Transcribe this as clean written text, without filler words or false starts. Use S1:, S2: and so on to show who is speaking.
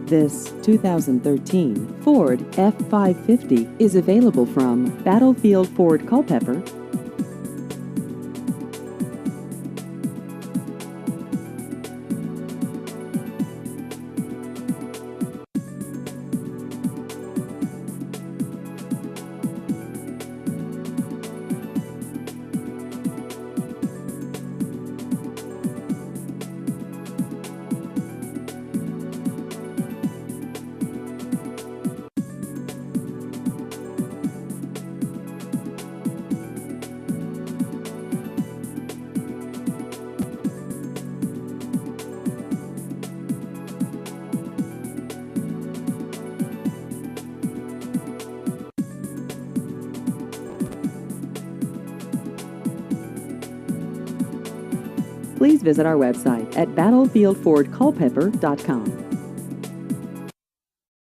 S1: This 2013 Ford F-550 is available from Battlefield Ford Culpeper. Please visit our website at battlefieldfordculpeper.com.